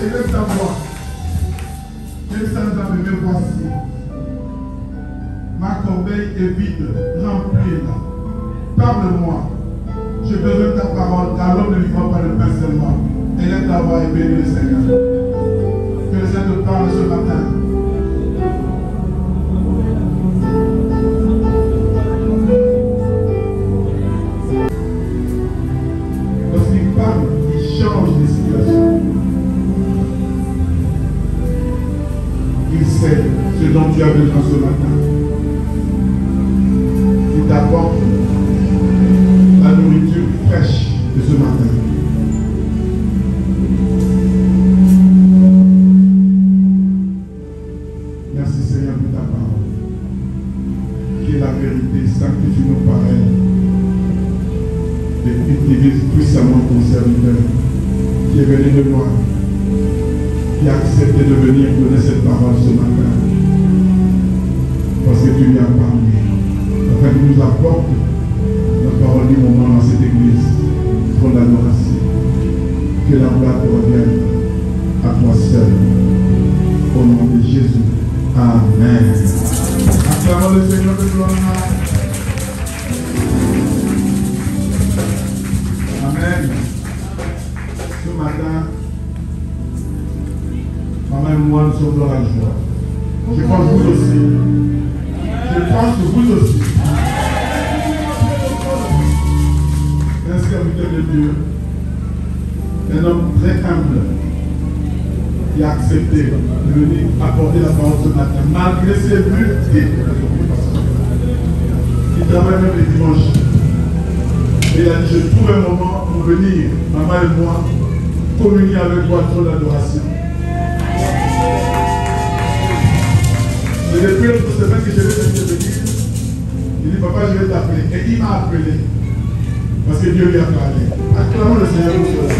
élève ta voix. Dieu s'entend, me voici. Ma corbeille est vide, remplie-la. Parle-moi. Je besoin de ta parole, car l'homme ne vivra pas de pain seulement. Élève ta voix et bénis le Seigneur. Que le Seigneur te parle ce matin. Lorsqu'il parle, il change les situations. Il sait ce dont tu as besoin ce matin. Il t'apporte la nourriture fraîche de ce matin. Merci Seigneur pour ta parole, qui est la vérité. Sanctifie-nous par elle et utilise puissamment ton serviteur qui est venu de loin, qui a accepté de venir donner cette parole ce matin parce que tu lui as parlé, afin qu'il nous apporte la parole du moment dans cette église pour l'adoration. Que la gloire te revienne à toi seul. Au nom de Jésus. Amen. Acclamons le Seigneur de gloire. Amen. Ce matin, maman et moi, nous sommes dans la joie. Je pense que vous aussi. Je pense que vous aussi. Un serviteur de Dieu, un homme très humble, qui a accepté de venir apporter la parole ce matin, malgré ses multiples occupations. Il travaille même les dimanches. Et il a dit, je trouve un moment pour venir, maman et moi, communier avec toi sur l'adoration. Et depuis l'autre semaine que je vais venir, il dit, papa, je vais t'appeler. Et il m'a appelé. Parce que Dieu lui a parlé. Acclamons le Seigneur pour cela.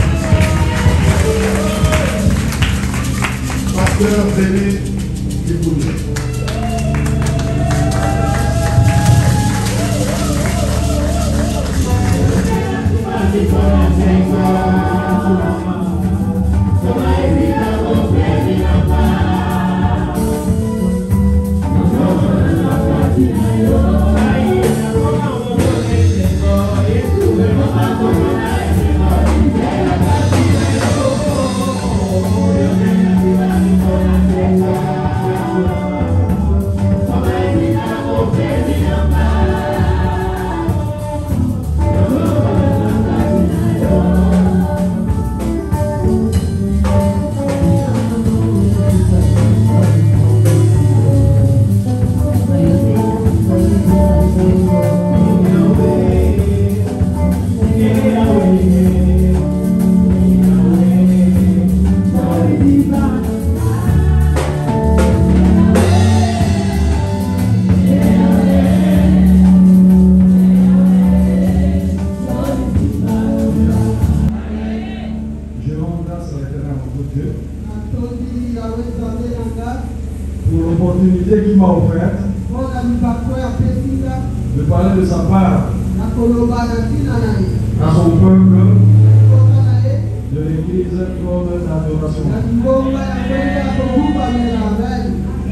Pasteur René Dikouni. Pour l'opportunité qu'il m'a offerte de parler de sa part à son peuple de l'église comme d'adoration.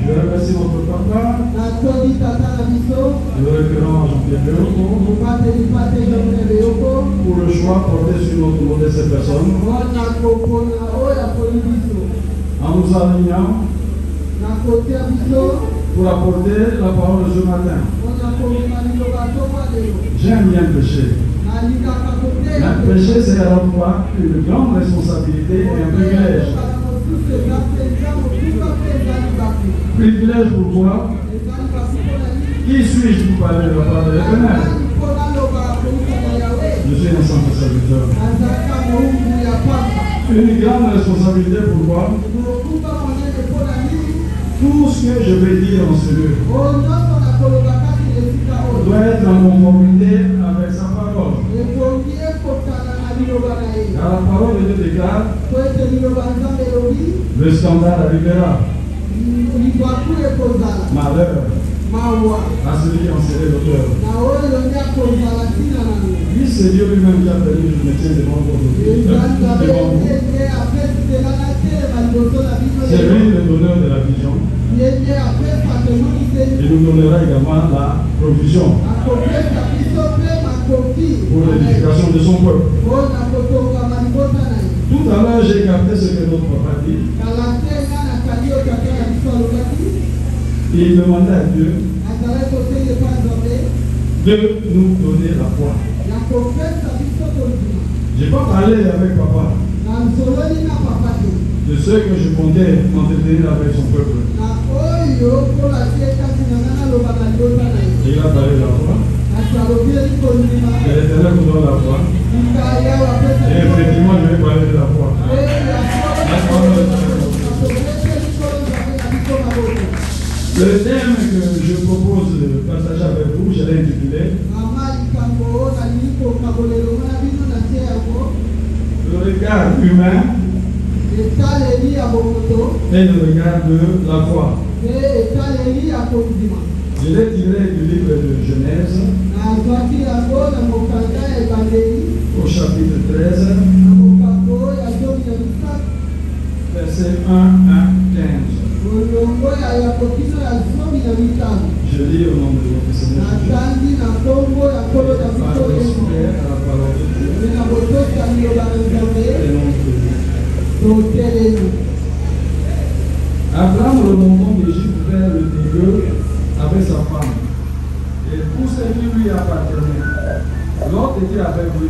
Je remercie notre papa, le révérend Jean-Pierre Béoko, pour le choix porté sur notre modeste personne, en nous alignant pour apporter la parole ce matin. J'aime bien prêcher. Mais prêcher, c'est à la fois une grande responsabilité et un privilège. Privilège pourquoi? Qui suis-je pour parler de la parole de l'Éternel? Je suis un simple serviteur. Une grande responsabilité pourquoi? Tout ce que je vais dire dans ce lieu doit être en conformité avec sa parole. Car la parole de Dieu déclare, le scandale arrivera. Malheur à celui qui en serait l'auteur. Oui, c'est Dieu lui-même qui a permis que je me tienne devant vous. C'est lui le donneur de la vision. Il nous donnera également la provision pour l'édification de son peuple. Tout à l'heure, j'ai capté ce que notre papa dit. Il demandait à Dieu de nous donner la foi. Je n'ai pas parlé avec papa de ce que je comptais m'entretenir avec son peuple. Et il a parlé de la foi. Et l'Éternel nous donne la foi. Et effectivement, je vais parler de la foi. Le thème que je propose de partager avec vous, je l'ai intitulé le regard humain et le regard de la foi. Je l'ai tiré du livre de Genèse au chapitre 13, versets 1 à 15. Je lis au nom de notre Seigneur Jésus. Par respect à la parole de Dieu. Et non de Dieu. Abraham, remontant d'Égypte vers le Négev avec sa femme et tout ce qui lui appartenait. L'autre était avec lui.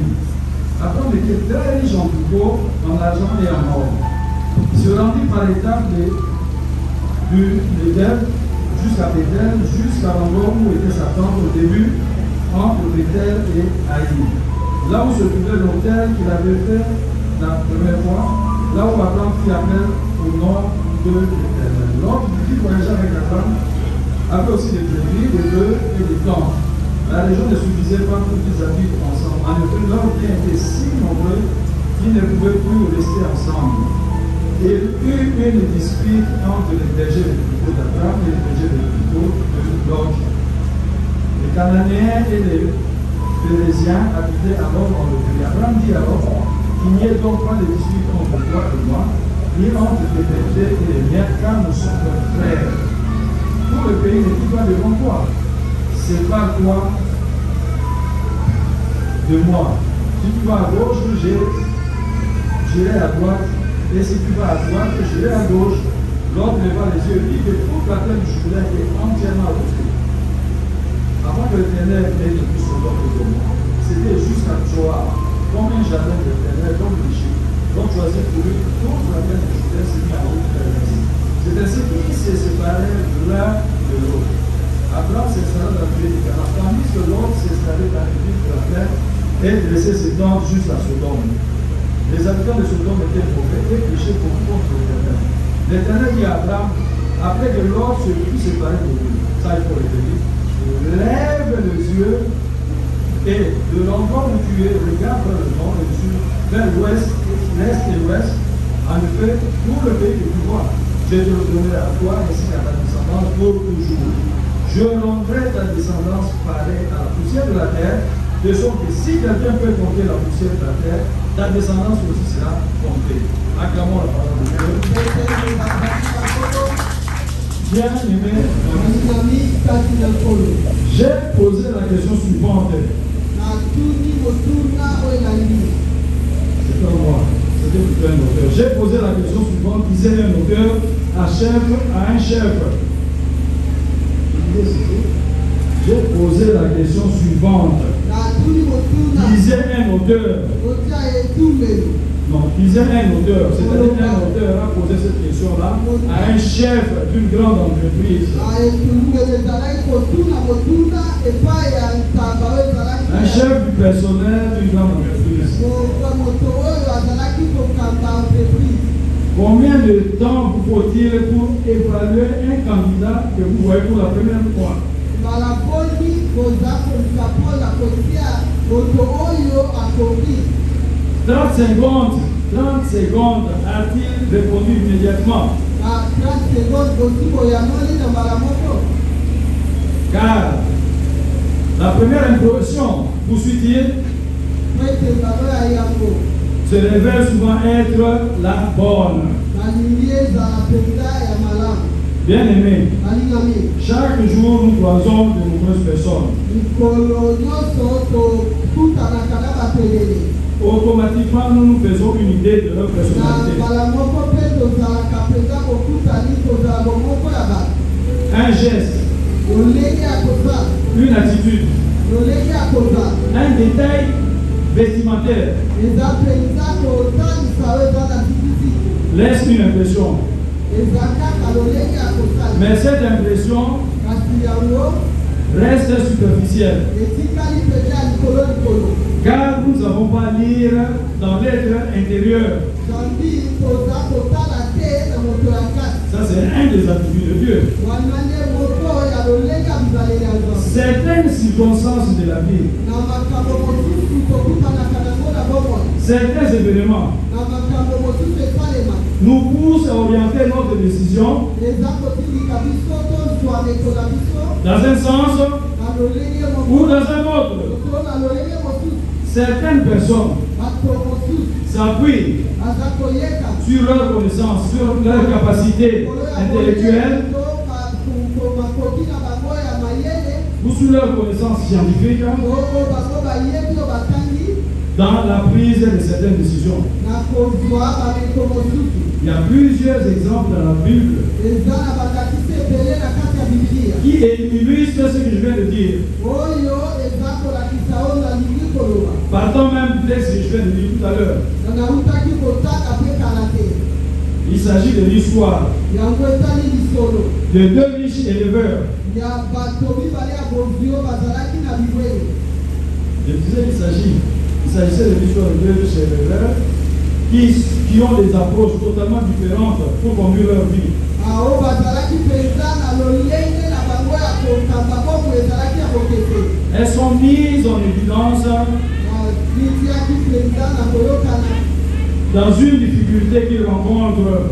Abraham était très riche en troupeaux, en argent et en or. Il se rendit par étapes du Négev jusqu'à Bethel, jusqu'à l'endroit où était sa tente au début, entre Bethel et Haïm. Là où se trouvait l'autel qu'il avait fait la première fois, là où Abraham fit appel au nom de l'Éternel. L'autre qui voyageait avec Abraham avait aussi des brebis, des bœufs et des tentes. La région ne suffisait pas pour qu'ils habitent ensemble. En effet, leurs biens étaient si nombreux qu'ils ne pouvaient plus rester ensemble. Et il y eut une dispute entre les bergers des troupeaux d'Abraham et les bergers des troupeaux de Lot. Les Cananéens et les Phérésiens habitaient alors dans le pays. Abraham dit alors qu'il n'y ait donc pas de dispute entre toi et moi, ni entre les bergers et les miens, car nous sommes frères. Tout le pays n'est pas devant toi. Sépare-toi de moi. Si tu vas à gauche, j'irai à droite. Et si tu vas à droite, j'irai à gauche. L'autre leva les yeux et dit que toute la terre du Jourdain est entièrement occupée. Avant que l'Éternel ait depuis Sodome et Gomorrhe, c'était jusqu'à Joab, comme un jardin de l'Éternel, comme Miché. Donc choisi pour lui toute la terre du Jourdain s'est mis en route vers l'Est. C'est ainsi qu'ils se séparèrent l'un de l'autre. Abraham s'installa dans le pays du Canaan, tandis que l'autre s'installait dans les villes de la terre et dressait ses tentes jusqu'à Sodome. Les habitants de Sodome étaient mauvais et péchaient contre l'Éternel. L'Éternel dit à Abraham, après que l'autre se fut séparé de lui, ça il faut le dire, lève les yeux et de l'endroit où tu es, regarde vers le nord et le sud, vers l'ouest, l'est et l'ouest. En effet, tout le pays que tu vois, je te le donnerai à toi ainsi qu'à ta descendance pour toujours. Je rendrai ta descendance pareille à la poussière de la terre, de sorte que si quelqu'un peut compter la poussière de la terre, ta descendance aussi sera comptée. Acclamons la parole de Dieu. Bien aimé, j'ai posé la question suivante. C'est pas moi, c'était plutôt un auteur. J'ai posé la question suivante, disait un auteur à un chef. J'ai posé la question suivante. Disait un auteur. Non, disait un auteur. C'est-à-dire un auteur a posé cette question-là à un chef d'une grande entreprise. Un chef du personnel d'une grande entreprise. Combien de temps vous faut-il pour évaluer un candidat que vous voyez pour la première fois? 30 secondes, a-t-il répondu immédiatement? Car la première impression, poursuit-il, se révèle souvent être la bonne. Bien aimé, chaque jour nous croisons de nombreuses personnes. Automatiquement, nous nous faisons une idée de leur personnalité. Un geste, une attitude, un détail vestimentaire laisse une impression. Mais cette impression reste superficielle. Car nous ne savons pas lire dans l'être intérieur. Ça, c'est un des attributs de Dieu. Certaines circonstances de la vie, certains événements nous poussent à orienter notre décision dans un sens ou dans un autre. Certaines personnes s'appuient sur leur connaissance, sur leur capacité intellectuelle ou sur leur connaissance scientifique dans la prise de certaines décisions. Il y a plusieurs exemples dans la Bible qui illustrent ce que je viens de dire. Partons même du texte que je viens de dire tout à l'heure. Il s'agit de l'histoire de deux riches éleveurs. Je disais il s'agissait de l'histoire de deux riches éleveurs qui ont des approches totalement différentes pour conduire leur vie. Elles sont mises en évidence dans une difficulté qu'ils rencontrent,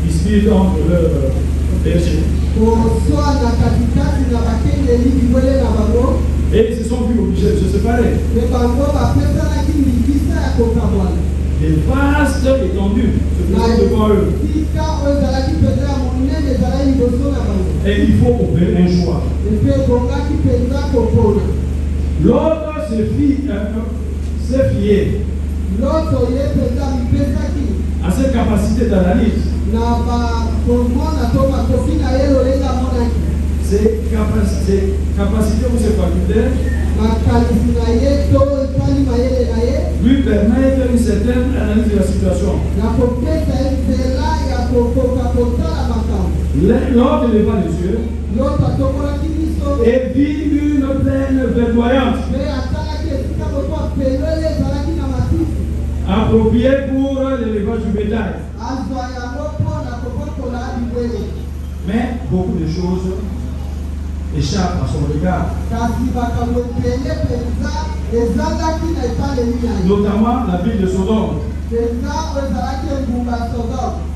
dispute entre leurs bergers. Et ils se sont vus obligés de se séparer. Des vastes étendues se présentent devant eux. Et il faut opérer un choix. L'autre s'est fié à ses capacités d'analyse. Ses capacités ou ses facultés lui permettent une certaine analyse de la situation. L'autre leva les yeux et vit une plaine verdoyante appropriée pour l'élevage du bétail. Mais beaucoup de choses échappent à son regard. Notamment la ville de Sodome.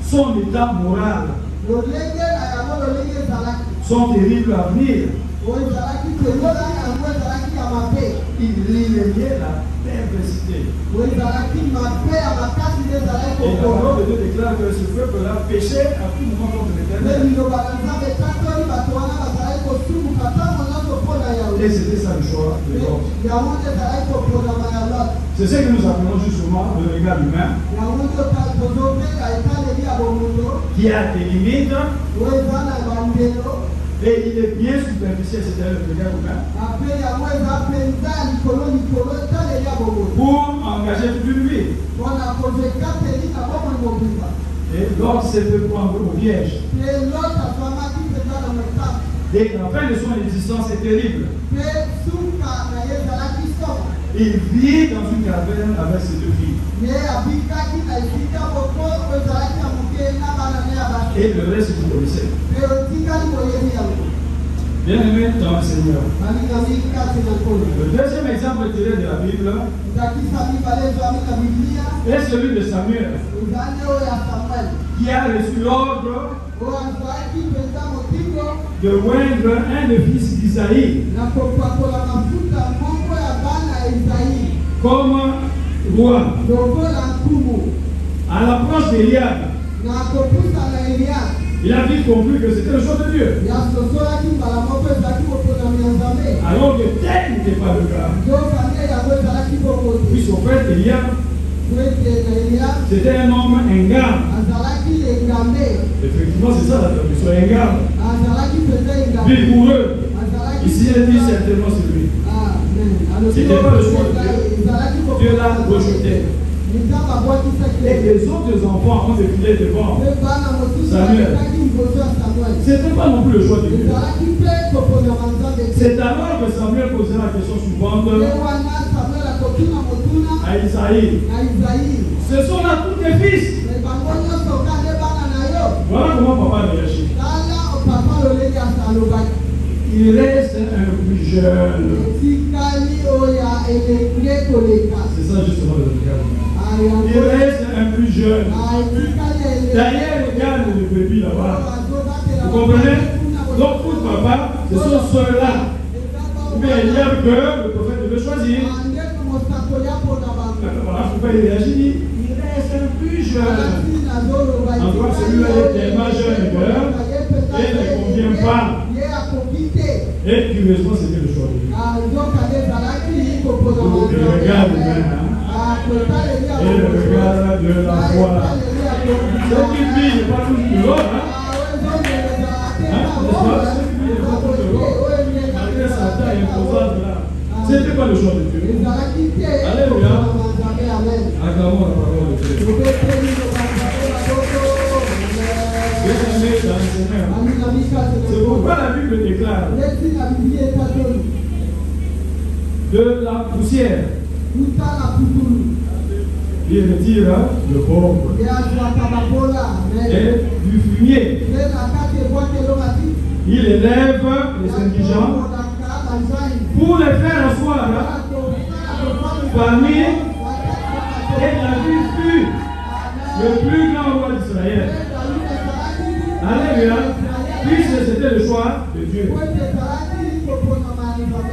Son état moral, son terrible avenir. Il liait la perversité. Et la parole de Dieu déclare que ce peuple-là péchait à tout moment contre l'Éternel. Et c'était ça le choix de l'homme. C'est ce que nous appelons justement le regard humain, qui a des limites. Et il est bien superficiel, c'est-à-dire le regard humain, pour engager toute une vie. Et l'autre s'est fait prendre au piège. Et la fin de son existence est terrible. Il vit dans une caverne avec ses deux filles. Et le reste, vous connaissez. Bien aimé dans le Seigneur. Le deuxième exemple tiré de la Bible est celui de Samuel, qui a reçu l'ordre de oindre un des fils d'Isaïe comme roi. À l'approche d'Eliab, il a vite compris que c'était le choix de Dieu. Alors que tel n'était pas le cas. Puis son frère Eliab, c'était un homme ingrat. Effectivement, c'est ça la traduction, ingrat. Vigoureux. Ici, il dit certainement c'est lui. C'était pas le choix de Dieu. Dieu l'a rejeté. Et les autres enfants ont défilé devant Samuel. Ce n'était pas non plus le choix de Dieu. C'est alors que Samuel posait la question suivante à Isaïe. Ce sont là tous tes fils. Voilà comment papa réagit. Il reste un plus jeune. C'est ça justement le regard. Il reste un plus jeune. D'ailleurs, regarde le bébé là-bas. Vous comprenez? Donc pour papa, ce sont ceux-là. Mais il y a que le prophète devait choisir. Voilà, pourquoi il réagit? Il reste un plus jeune. En tout cas, celui-là est tellement jeune et ne convient pas. Et curieusement, c'était le choix de Dieu. Le regard humain, et le regard de la foi. Ce qui vit n'est pas toujours de l'autre. Malgré sa taille imposante là. Ce n'était pas le choix de Dieu. Alléluia. Acclamons la parole de Dieu. Bien-aimé dans le Seigneur. C'est pourquoi la Bible déclare de la poussière. Il retire le pauvre et du fumier. Il élève les indigents pour les faire asseoir parmi et David fut le plus grand roi d'Israël. Alléluia. Puisque c'était le choix de Dieu.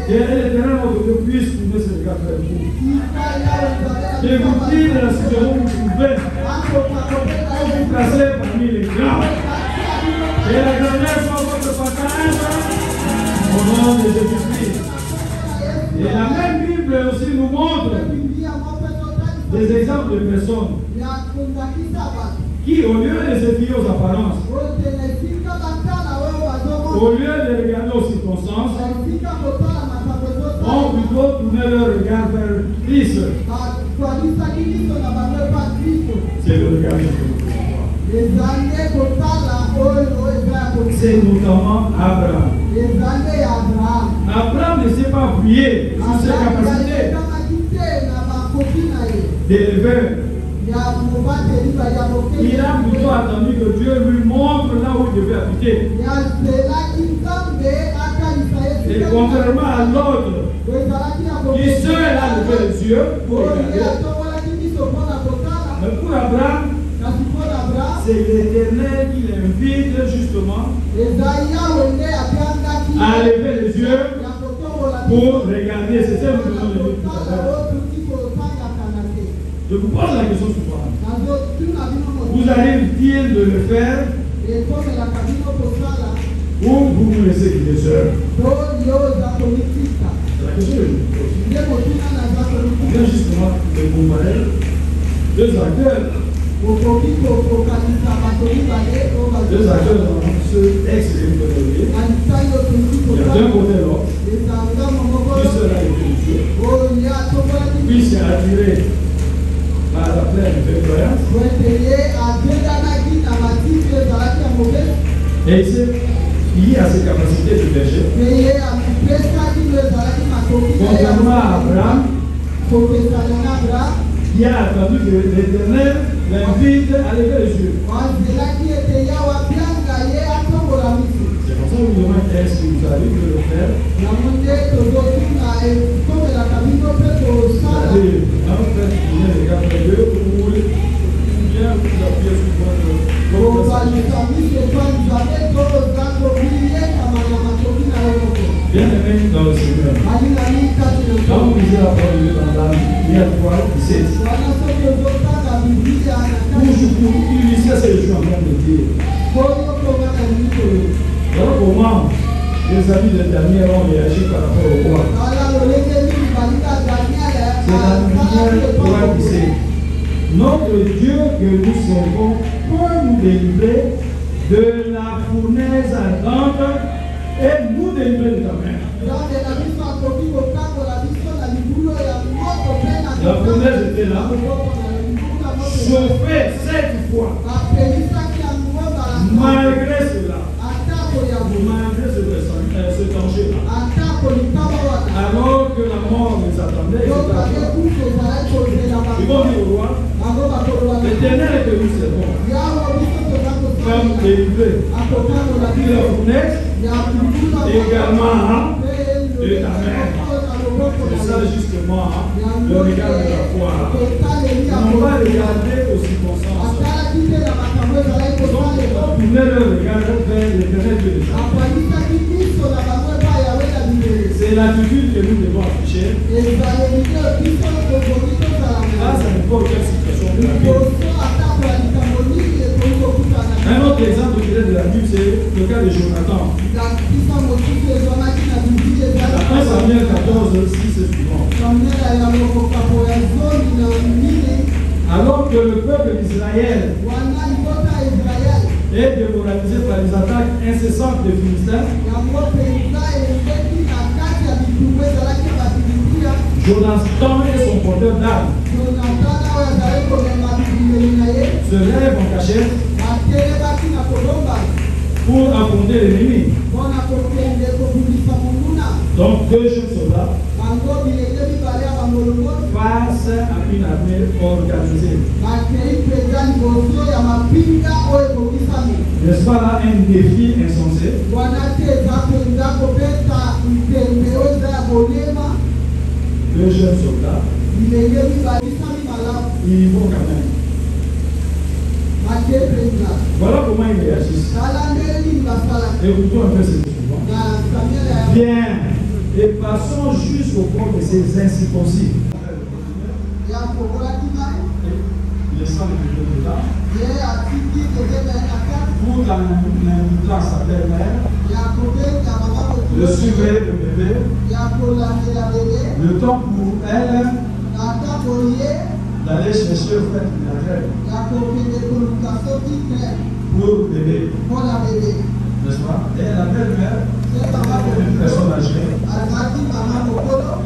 Et l'Éternel notre Dieu puisse trouver ce regard vers vous. Et vous dire la situation où vous trouvez, vous placez parmi les grands. Et la dernière fois votre partage au nom de Jésus-Christ. Et la même Bible aussi nous montre des exemples de personnes qui, au lieu de se fier aux apparences, au lieu de regarder aux circonstances, ont plutôt tourné leur regard vers Christ. C'est le regard de Dieu. C'est notamment Abraham. Abraham ne s'est pas appuyé sur ses capacités d'élever. Il a plutôt attendu que Dieu lui montre là où il devait habiter. Et contrairement à l'autre, qui seul a levé les yeux pour regarder. Mais pour Abraham, c'est l'Éternel qui l'invite justement à lever les yeux pour regarder. C'est ça que nous avons dit tout à l'heure. Je vous pose la question souvent. Vous arrive-t-il de le faire ou vous vous laissez quitter seul? La question est on vient justement de comparer deux acteurs. Deux acteurs dans ce texte que vous avez. Il y a d'un côté l'autre. Puis cela est Dieu. Puis c'est attiré par la pleine prévoyance. Et il y a ses capacités de péché. Contrairement à Abraham, qui a attendu que l'Éternel l'invite à lever les yeux. C'est pour ça que vous demandez est-ce que vous arrivez de le faire? C'est-à-dire, dans le fait, vous venez de regarder Dieu pour Seigneur vous appuie sur votre bien-aimé dans le Seigneur. Quand vous lisez la parole de Dieu dans la Lumière 3, 17, pour illustrer ce que je suis en train de dire. Alors comment les amis de Daniel ont réagi par rapport au roi? C'est la Lumière 3, 17. Notre Dieu que nous servons peut nous délivrer de la fournaise ardente et nous délivrer de ta main. La fournaise était là, chauffée 7 fois. Malgré cela, malgré ce danger-là, alors que la mort les attendait, ils vont dire au roi, l'Éternel que nous servons va nous délivrer de la fournaise également de ta main. C'est ça justement le regard de la foi. On va regarder aux circonstances. Donc, tourner le regard vers l'Éternel Dieu de Jacob. C'est l'attitude que nous devons afficher. Là, ça ne peut quelle situation de la vie. Un autre exemple de la Bible, c'est le cas de Jonathan. Dans 1 Samuel 14, 6 et suivant. Alors que le peuple d'Israël est démoralisé par les attaques incessantes des Philistins, Jonathan et son porteur d'armes se lèvent en cachette pour affronter l'ennemi. Donc 2 jeunes soldats face à une armée organisée. N'est-ce pas là un défi insensé? 2 jeunes soldats, ils vont quand même. Voilà comment ils réagissent. Écoutons un peu ce suivant. Viens et passons jusqu'au corps de ces incirconcis. Laissant le public de là. Pour l'invitant sa belle-mère, le surveiller le bébé, le temps pour elle d'aller chercher le fait de la grève pour le bébé. N'est-ce pas? Et la belle-mère, une personne âgée,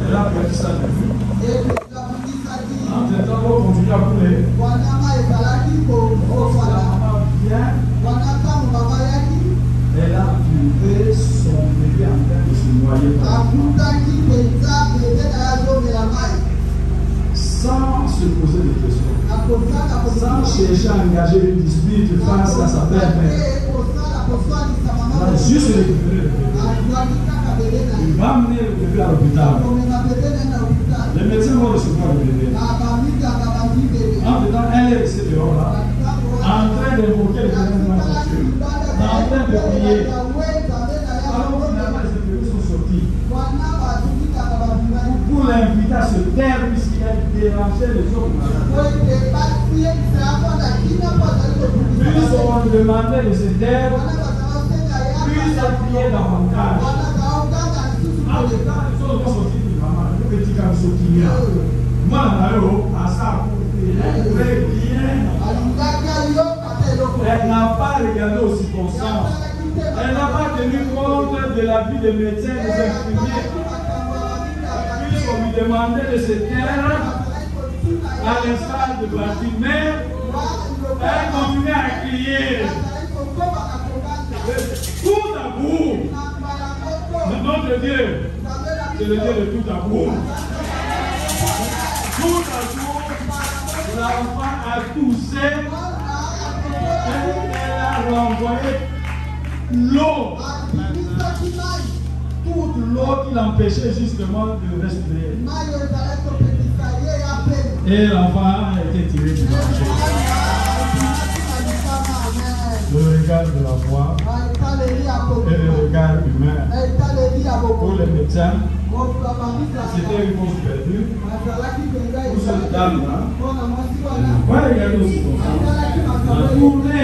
elle a perdu sa vue. En même temps, on continue à couler. La maman vient, elle a trouvé son bébé en train de se noyer par sans se poser de questions, sans chercher à engager une dispute face à sa belle-mère. Juste récupérer le bébé. Il va amener le bébé à l'hôpital. Les médecins vont recevoir le bébé. En même temps, elle est restée dehors là, en train d'invoquer le gouvernement social, en train de prier. Alors finalement, les bébés sont sortis pour l'inviter à se taire puisqu'il dérangeait les autres malades. Plus on demandait de se taire, plus elle priait davantage. En même temps, ils sont sortis de maman, le petit garçon qui vient. Moi, à ça, elle n'a pas regardé aux circonstances. Elle n'a pas tenu compte de la vie des médecins, des infirmiers. Puisqu'on lui demandait de se taire à l'instar de Bartimée, elle continuait à crier. Tout à bout. Notre Dieu, c'est le Dieu de tout à bout. Tout à bout, l'enfant a toussé. Elle a renvoyé l'eau. Toute l'eau qui l'empêchait justement de respirer. Et l'enfant a été tiré du marché. voix et le regard humain. Pour les médecins, c'était une cause perdue. Pour cette dame-là, on va regarder aussi comme ça. On a tourné,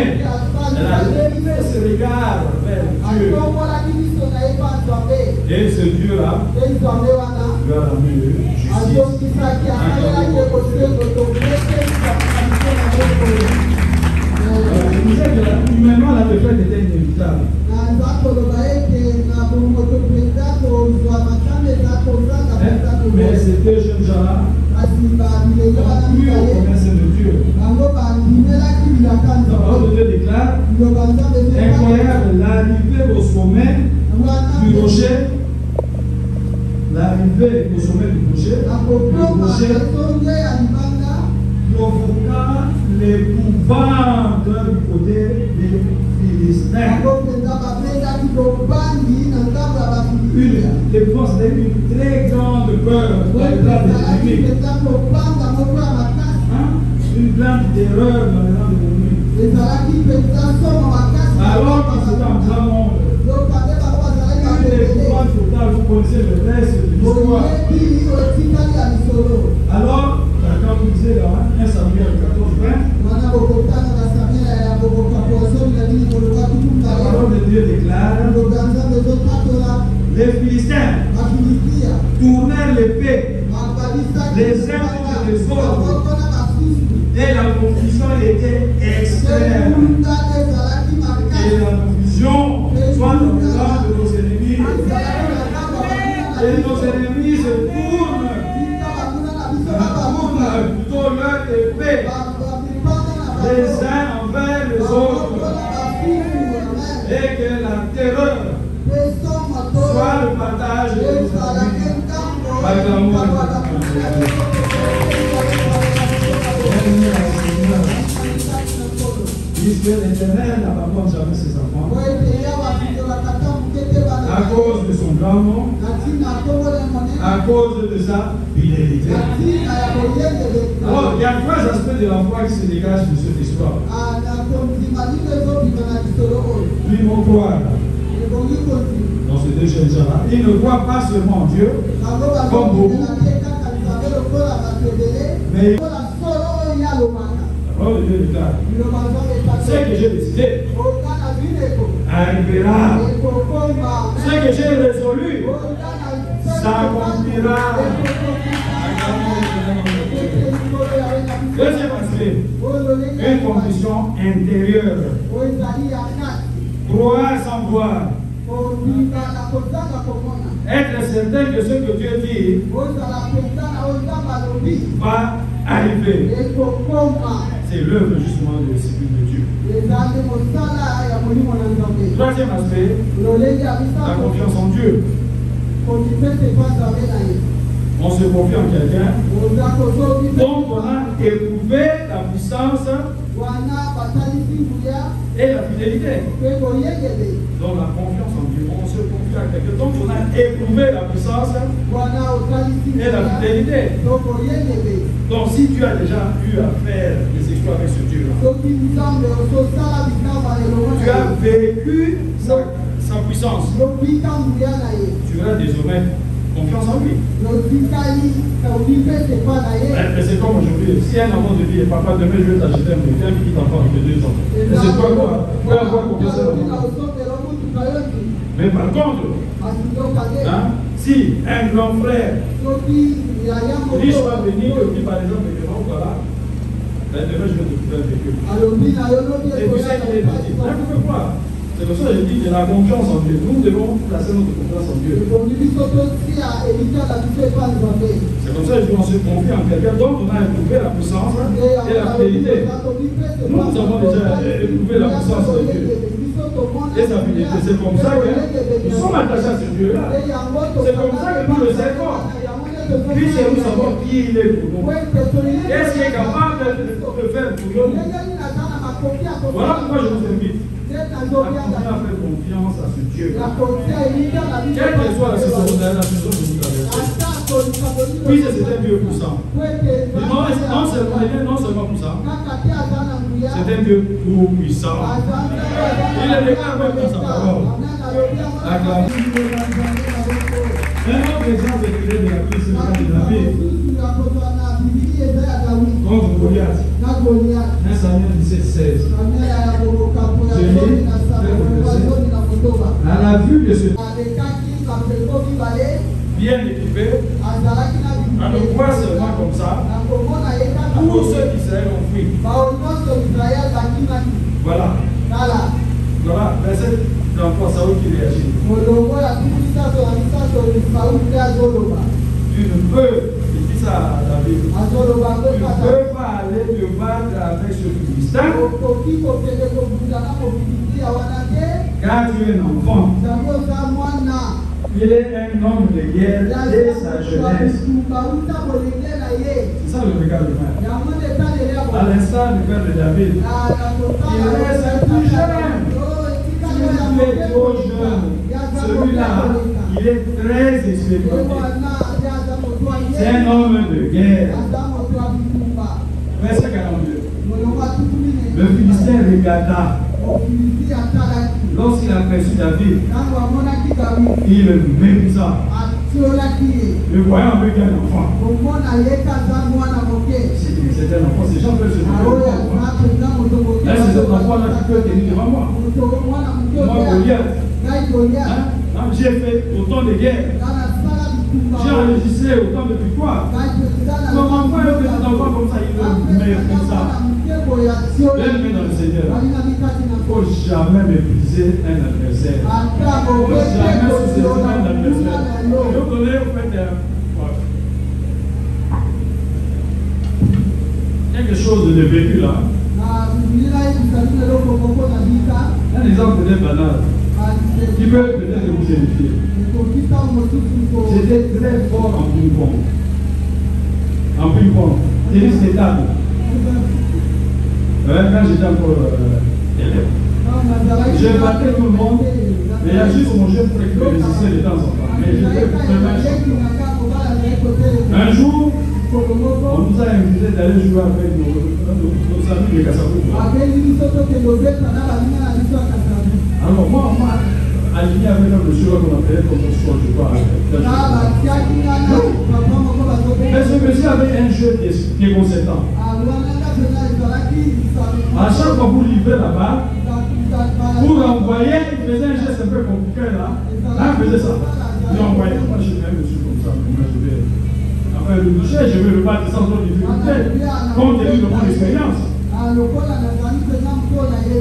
elle a levé ce regard vers Dieu. Et ce Dieu-là lui a rendu justice. Je disais que humainement la défaite était inévitable. Mais c'était jeune gens-là qui ont commerce de Dieu. La parole de Dieu déclare incroyable l'arrivée au sommet du rocher. L'arrivée au sommet du rocher. Le rocher provoqua l'épouvante du côté des Philistins. L'épouvante, c'était une très grande peur dans les rangs des ennemis. Une grande terreur dans les rangs des ennemis. Alors que c'était un grand monde, une épouvante totale, vous connaissez le reste de l'histoire. Alors, quand vous disiez dans 1 Samuel 14, 20, la parole de Dieu déclare les Philistins tournèrent l'épée les uns contre les autres et la confusion était extrême. Et la confusion soit dans le camp de nos ennemis. Et nos ennemis se tournent plutôt leur épée les uns envers les autres. Et que la terreur soit le partage de nos ennemis. Avec l'amour puisque l'Éternel n'abandonne jamais ses enfants à cause de son grand nom, à cause de sa fidélité. Alors, il y a trois aspects de la foi qui se dégagent de cette histoire. Lui, mon croire dans ce deux jeunes gens-là, il ne croit pas seulement en Dieu, comme beaucoup, mais la parole de Dieu déclare ce que j'ai décidé arrivera. Ce que j'ai résolu s'accomplira. Deuxième aspect, une condition intérieure. Croire sans voir. Être certain que ce que Dieu dit va arriver. C'est l'œuvre justement de l'Esprit de Dieu. Troisième aspect, la confiance en Dieu. On se confie en quelqu'un dont on a éprouvé la puissance et la fidélité. Donc la confiance en Dieu, on se confie à quelqu'un dont on a éprouvé la puissance et la fidélité. Donc si tu as déjà eu à faire des exploits avec ce Dieu-là, tu as vécu sa puissance, tu auras désormais confiance en lui. C'est comme aujourd'hui, si un enfant te dit, papa, demain je vais t'acheter un bouquin qui t'enfant de 2 ans. Et c'est quoi quoi? Tu vas avoir confiance en lui. Mais par contre, si un grand frère riche va venir et dit par exemple, voilà, demain je vais te trouver un véhicule. Et puis ça, il est parti. Là, vous pouvez voir. C'est pour ça que je dis que la confiance en Dieu, nous devons placer notre confiance en Dieu. C'est comme ça que je dis, on se confie en quelqu'un dont on a éprouvé la puissance et la fidélité. Nous avons déjà éprouvé la puissance de Dieu et sa fidélité. C'est comme ça que nous sommes attachés à ce Dieu-là. C'est comme ça que nous le servons. Puisque nous savons qui il est pour nous. Est-ce qu'il est capable de faire pour nous? Voilà pourquoi je vous invite à continuer à faire confiance à ce Dieu. Quelle que soit la saison de vous traversez, puisque c'est un Dieu puissant. Non seulement puissant, C'est un Dieu tout-puissant. Il est déclaré même dans sa parole. Un autre exemple de la Bible, c'est le cas de David contre Goliath. 1 Samuel 17, 16. À la vue de ce bien équipé, on le voit seulement comme ça. Tous ceux d'Israël ont fui. Voilà. Voilà, verset 33, Saoul qui réagit. Tu ne peux, il dit ça à David, tu ne peux pas aller te battre avec ce Philistin, car tu es un enfant. Il est un homme de guerre dès sa jeunesse. C'est ça le regard du Père. À l'instar du Père de David, il reste tout jeune. Il est trop jeune. Celui-là, il est très expérimenté. C'est un homme de guerre. Verset 42. Le Philistin regarda. Lorsqu'il a aperçu David, il le méprisa. Le voyant avec un enfant. C'est un enfant, ces gens peuvent se tenir devant moi. Là, c'est cet enfant-là qui peut tenir devant moi. Moi, Goliath. J'ai fait autant de guerres. J'ai enregistré autant de victoires. Comment faire que cet enfant comme ça, il le méprisa? Bien-aimé dans le Seigneur, il ne faut jamais mépriser un adversaire. Il ne faut jamais sous-estimer un adversaire. Je vais vous donner au fait quelque chose de vécu là. Un exemple peut-être banal, qui peut peut-être vous édifier. J'étais très fort en ping-pong. En ping-pong. Tennis de table. Quand j'étais encore élève, je battais tout le monde, mais il y a juste mon jeu pour résister de temps en temps. Mais j'étais vraiment champion. Un jour, on nous a invités d'aller jouer avec nos amis de Kassabou. Alors moi, on m'a aligné avec un monsieur qu'on appelait comme sport, je crois. Mais ce monsieur avait un jeu déconcertant. À chaque fois que vous livrez la balle, pour l'envoyer, il faisait un geste un peu compliqué là. Là, il faisait ça. Il envoyait. Moi, je suis un monsieur comme ça. Moi, je vais. Enfin, le toucher, je vais le battre sans autre difficulté. Compte tenu de mon expérience.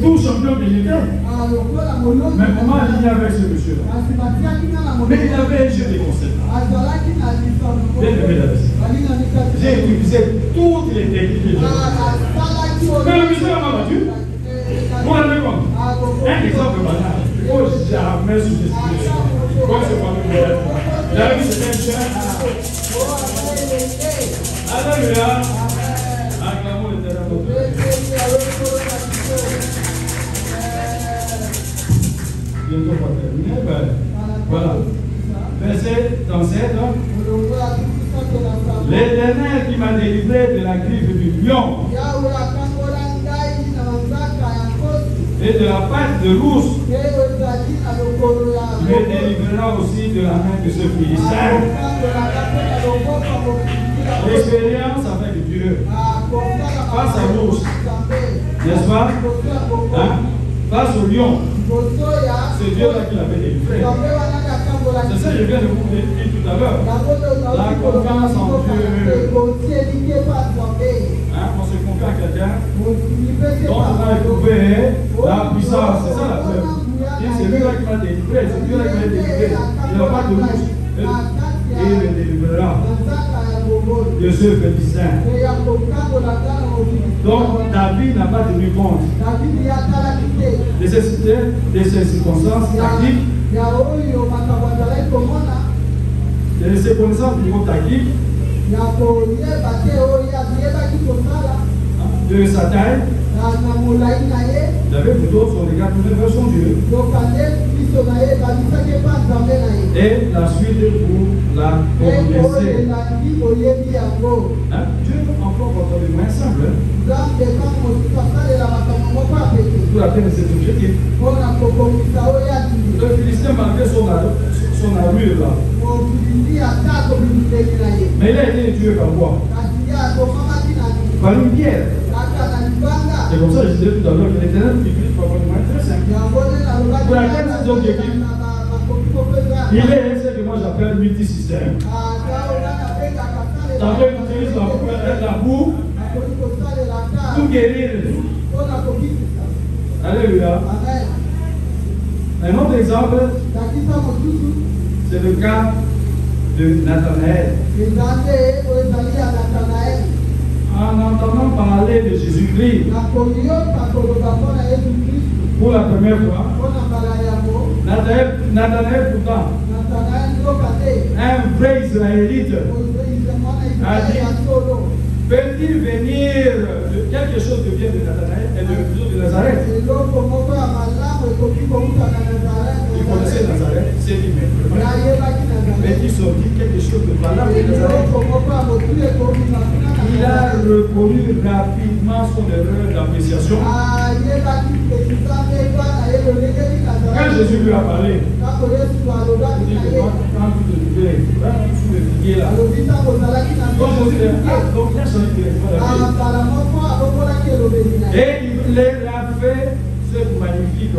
Tout champion que j'étais. Mais comment aligner avec ce monsieur-là? Mais il avait un jeu déconcertant. Bien aimé là-dessus. J'ai utilisé toutes les techniques que j'ai. Mais le monsieur m'a battu. Vous l'avez compris? Un exemple banal. Il ne faut jamais sous-estimer. Comme c'est pas le problème. La vie, c'est un chien. Alléluia. Acclamons l'éternel. Bientôt pas terminé. Voilà. Verset 37. L'Éternel qui m'a délivré de la griffe du lion et de la patte de l'ours, me délivrera aussi de la main de ce Philistin. L'expérience avec Dieu face à l'ours, n'est-ce pas? Hein? Face au lion, c'est Dieu-là qui l'avait délivré. C'est ça que je viens de vous dire tout à l'heure. La confiance en Dieu. Hein, on se confie à quelqu'un dont on a éprouvé la puissance. C'est ça la preuve. C'est lui-là qui m'a délivré. C'est Dieu-là qui m'a délivré. Il n'a pas de louche. Et il me délivrera de ce Philistin. Donc David n'a pas tenu compte de ces circonstances tactiques, de ces connaissances du mot tactique, de sa taille. David plutôt son regard tourné vers son Dieu. Et la suite pour la progresser. Hein? Dieu emploie votre moyen simple. atteindre cet objectif. Le Philistin, malgré son armure là, mais il a été tué par quoi? Par une pierre. C'est comme ça que je disais tout à l'heure que l'Éternel nous utilise pour avoir une manière très simple. Pour atteindre cet objectif, il est ce que moi j'appelle multisystème. Tantôt il utilise la boue pour guérir. Alléluia. Un autre exemple, c'est le cas de Nathanaël. En entendant parler de Jésus-Christ pour la première fois, Nathanaël pourtant, un vrai Israélite, a dit, peut-il venir quelque chose de bien de Nathanaël et de Nazareth? Il connaissait Nazareth, c'est lui même. Mais il sortit quelque chose de valable de Nazareth. Il a reconnu rapidement son erreur d'appréciation. Quand Jésus lui a parlé, il dit que quand vous te trouvez sous le figuier là, donc il a changé de et il a fait cette magnifique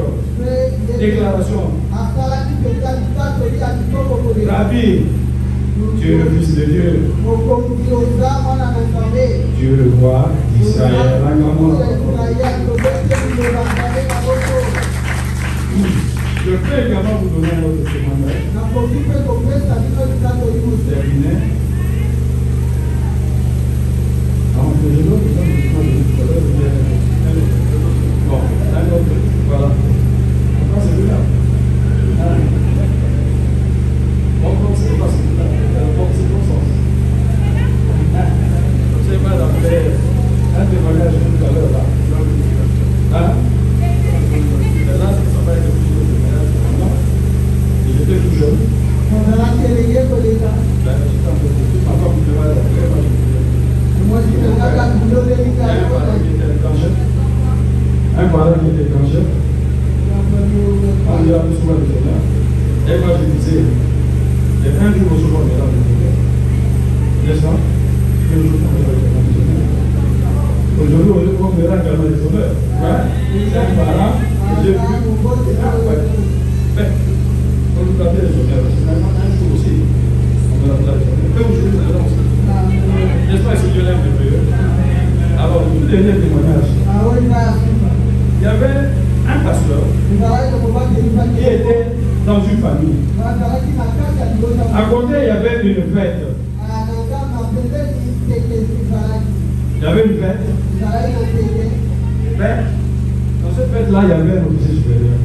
déclaration. Rabbi, tu es le Fils de Dieu. Tu es le roi d'Israël. Je peux également vous donner un autre témoignage. Terminé. Bon, un autre. Voilà. Pourquoi c'est celui-là? Bon, c'est pas celui-là. Bon, c'est bon sens. C'est pas d'après un témoignage tout à l'heure là. Hein? Là, ça va être quelque chose de ménage. J'étais tout jeune. Encore vous devez un parent qui était étranger, on lui a plus souvent le Seigneur. Et moi je disais, il y a un jour au second, on est là, n'est-ce pas? Aujourd'hui, on verra également les honneurs. C'est un parent que j'ai vu. On nous appelle les honneurs. C'est un jour aussi. On va l'appeler les honneurs. Comme aujourd'hui, nous allons aussi. N'est-ce pas, ce Dieu l'aime le mieux? Alors, le dernier témoignage. Il y avait un pasteur qui était dans une famille. À côté, il y avait une fête. Il y avait une fête. Mais dans cette fête-là, il y avait un officier supérieur.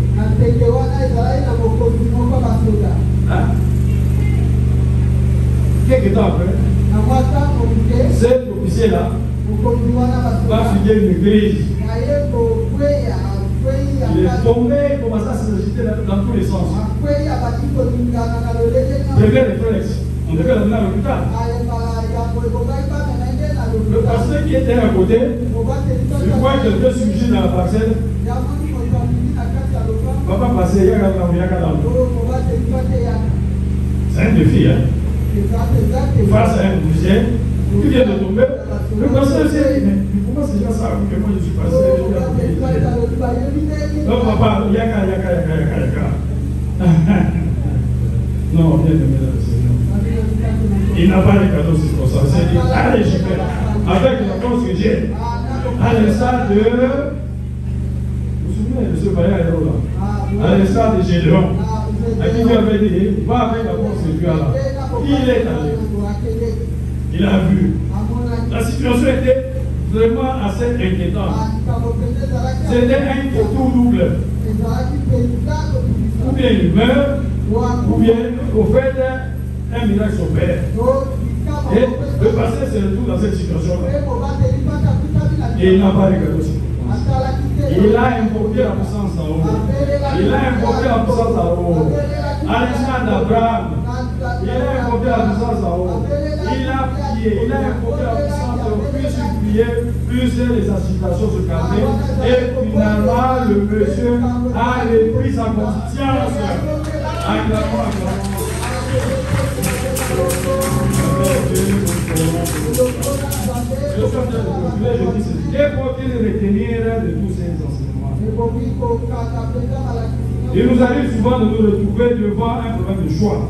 Hein? Quelques temps après, cet officier-là va figurer une église. Il est tombé, il commence à s'agiter dans tous les sens. Premier réflexe, on devait l'amener à l'hôpital. Le pasteur qui était à côté, il voit quelqu'un surgir dans la parcelle. Papa passer, c'est un défi, hein? Face à un officier qui vient de tomber, le pasteur dit, mais pourquoi ces gens savent que moi je suis passé? Non, papa, yaka. Non, bien aimé dans le Seigneur. Il n'a pas de cadeau circonstancié. Il dit, allez, j'y vais. Avec la force que j'ai, à l'instar de. Vous vous souvenez de ce vaillant héros là? À l'instar de Gédéon, à qui Dieu avait dit, va avec la force que tu as là. Il est allé. Il a vu. La situation était vraiment assez inquiétante. C'était un tour double. Ou bien il meurt, ou bien au fait un miracle s'opère. Et le passé se retrouve dans cette situation-là. Et il n'a pas regardé aussi. Il a invoqué la puissance en haut. Il a invoqué la puissance en haut. À l'instant d'Abraham, il a invoqué la puissance en haut. Il a prié, il a invoqué la puissance en haut. Puis plus il priait, plus les agitations se calmaient. Et finalement, le monsieur a repris sa conscience. Acclamons, acclamons. Je dis ceci. Et faut-il retenir de tous ces enseignements? Il nous arrive souvent de nous retrouver devant un problème de choix,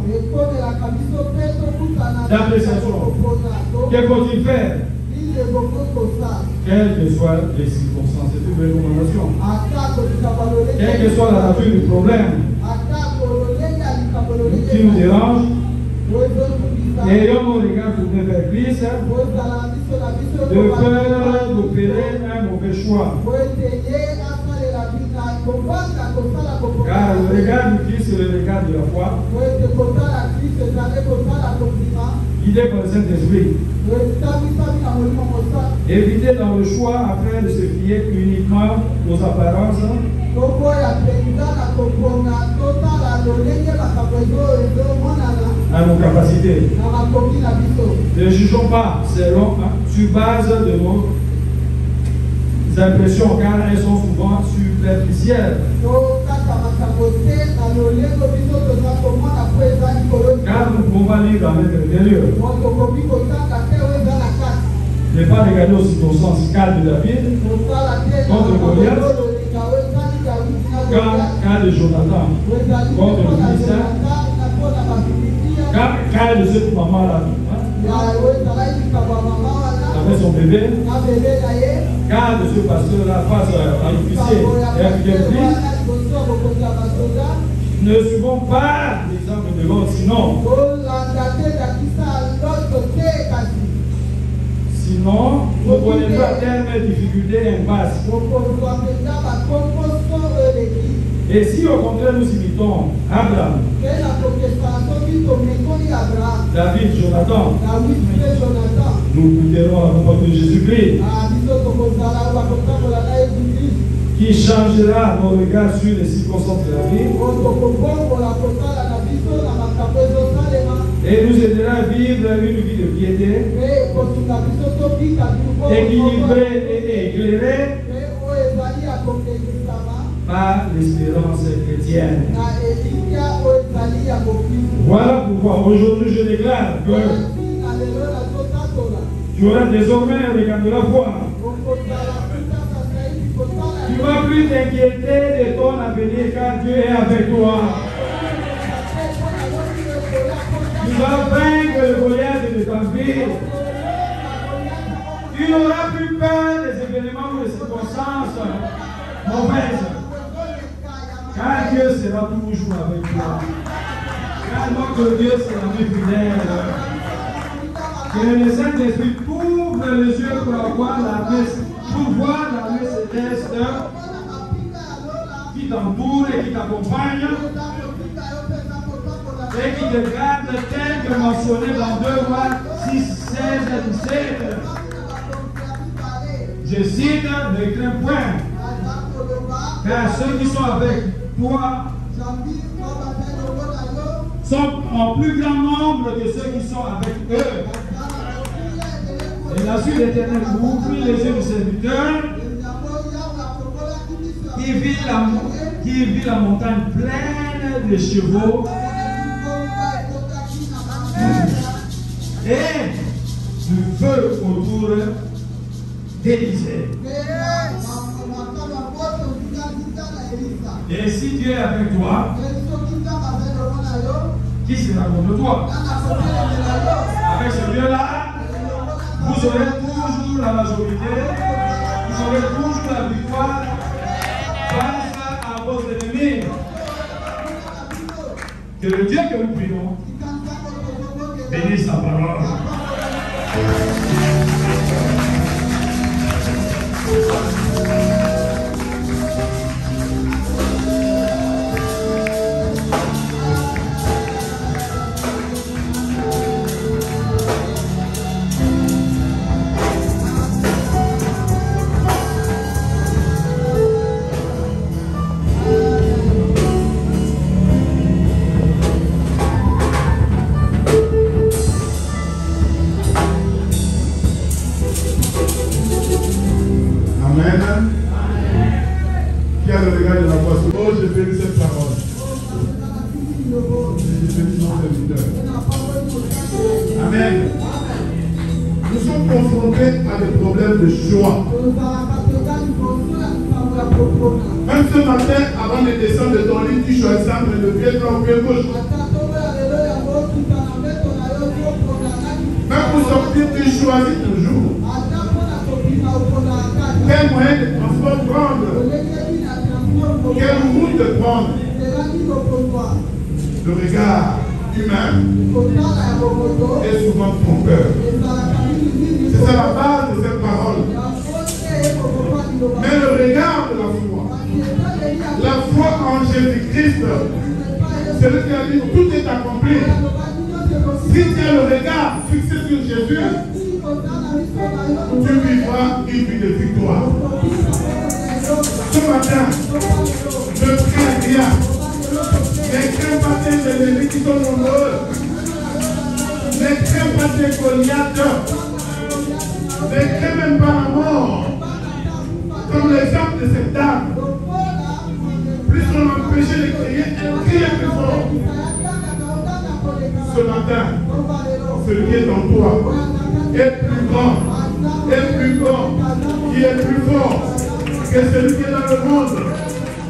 d'appréciation. Que faut-il faire? Quelles que soient les circonstances, c'est une recommandation. Quelle que soit la nature du problème qui nous dérange, ayons nos regards tournés vers Christ, de peur d'opérer un mauvais choix. Car le regard du Christ, c'est le regard de la foi, guidé par le Saint-Esprit. Éviter dans le choix afin de se fier uniquement aux apparences, à nos capacités. Ne jugeons pas selon, sur base de nos impressions, car elles sont souvent superficielles. Car nous pouvons pas lire dans l'intérieur. Ne pas regarder aux circonstances calmes de David contre Goliath, cas de Jonathan contre le ministère, cas de cette maman-là, avec son bébé, cas de ce pasteur-là face à l'officier et à Fidélité. Ne suivons pas l'exemple de l'autre, sinon, vous connaîtrez à terme difficultés et impasses. Et si au contraire nous imitons Abraham, David, Jonathan, nous goûterons la parole de Jésus-Christ, qui changera nos regards sur les circonstances de la vie et nous aidera à vivre une vie de piété, équilibrée et éclairée par l'espérance chrétienne. Voilà pourquoi aujourd'hui je déclare que tu auras désormais un regard de la foi. Tu ne vas plus t'inquiéter de ton avenir car Dieu est avec toi. Tu vas vaincre le Goliath de ta vie. Tu n'auras plus peur des événements ou des circonstances mauvaises. Car Dieu sera toujours avec toi. Car notre Dieu sera fidèle. Que le Saint-Esprit ouvre les yeux pour avoir la messe, pour voir la messe céleste qui t'entoure et qui t'accompagne et qui te garde tel que mentionné dans 2 Rois 6, 16 et 17. Je cite, ne crains point, car ceux qui sont avec toi sont en plus grand nombre que ceux qui sont avec eux. Et la suite éternelle ouvre les yeux du serviteur qui vit la montagne pleine de chevaux et du feu autour d'Élysée. Et si Dieu est avec toi, qui sera contre toi? Avec ce Dieu-là, vous aurez toujours la majorité, vous aurez toujours la victoire face à vos ennemis. Que le Dieu que nous prions bénisse sa parole. Amen. Qui a le regard de la foi? Oh, je bénis cette parole. Je bénis mon serviteur. Amen. Nous sommes confrontés à des problèmes de choix. Même ce matin, avant de descendre de ton lit, tu choisis entre le pied droit ou le pied gauche. Même pour sortir, tu choisis toujours. Quel moyen de transport prendre? Quelle route prendre? Le regard humain est souvent trompeur. C'est ça la base de cette parole. Mais le regard de la foi, la foi en Jésus-Christ, c'est celui qui a dit tout est accompli. Si tu as le regard fixé sur Jésus, tu vivras une vie de victoire. Ce matin, ne crains rien. Ne crains pas tes ennemis qui sont nombreux. Ne crains pas tes Goliaths. Ne crains même pas la mort. Comme l'exemple de cette dame. Plus on empêchait de crier, elle criait plus fort. Ce matin, celui qui est en toi est plus grand, qui est plus fort que celui qui est dans le monde.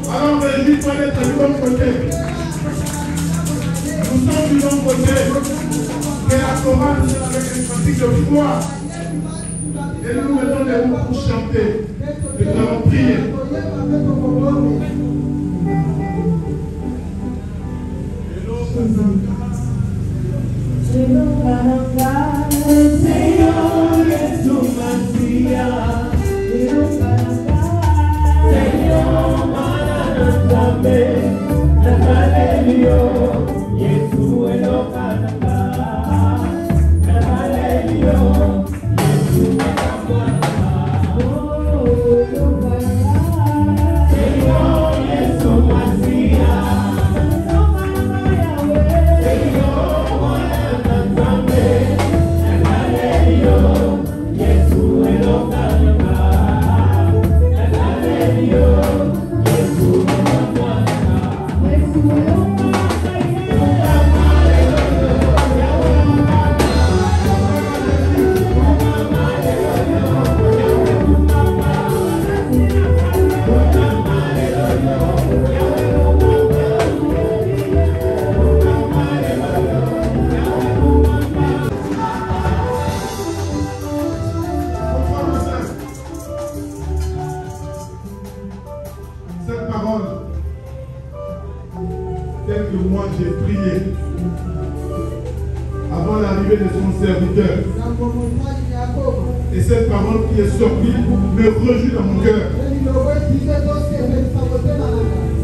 Alors réjouis-toi d'être du bon côté. Nous sommes du bon côté. Et la chorale avec une pratique de foi. Et nous mettons les mots pour chanter. Et nous allons prier. Señor es tu Mesías, Señor Maranatame, Natalelio, Yesu Elokananga, Natalelio, Yesu Elokananga, Señor es tu Mesías. Et cette parole qui est sortie me réjouit dans mon cœur.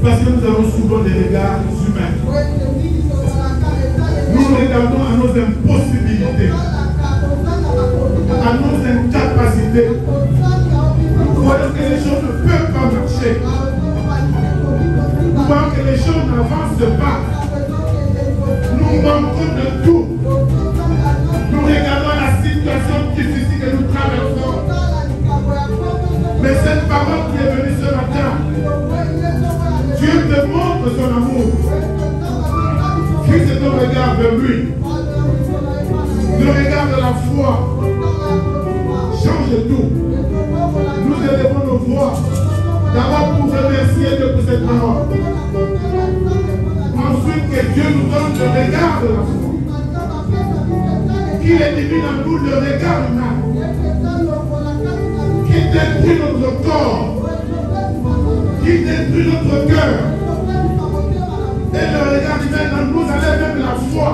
Parce que nous avons souvent des regards humains. Nous regardons à nos impossibilités, à nos incapacités. Nous voyons que les choses ne peuvent pas marcher. Nous voyons que les choses n'avancent pas. Nous manquons de tout. Nous regardons la situation difficile que nous traversons. Mais cette parole qui est venue ce matin, Dieu te montre son amour. Fixe ton regard vers lui. Le regard de la foi change tout. Nous élevons nos voix d'abord pour remercier Dieu pour cette parole. Ensuite, que Dieu nous donne le regard de la foi. Qui est divin en nous, le regard humain. Qui détruit notre corps. Qui détruit notre cœur. Et le regard humain en nous allait même la foi.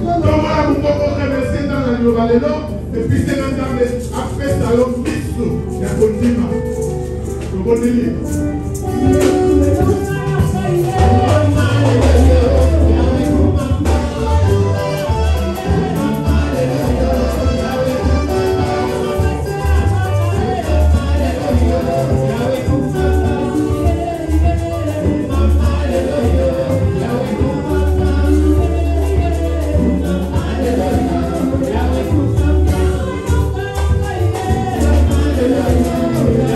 Donc voilà, vous pouvez remercier dans la Novaleno. Et puis c'est maintenant après ça, l'homme Christo. Il y a continue. Le bon délire. Hallelujah.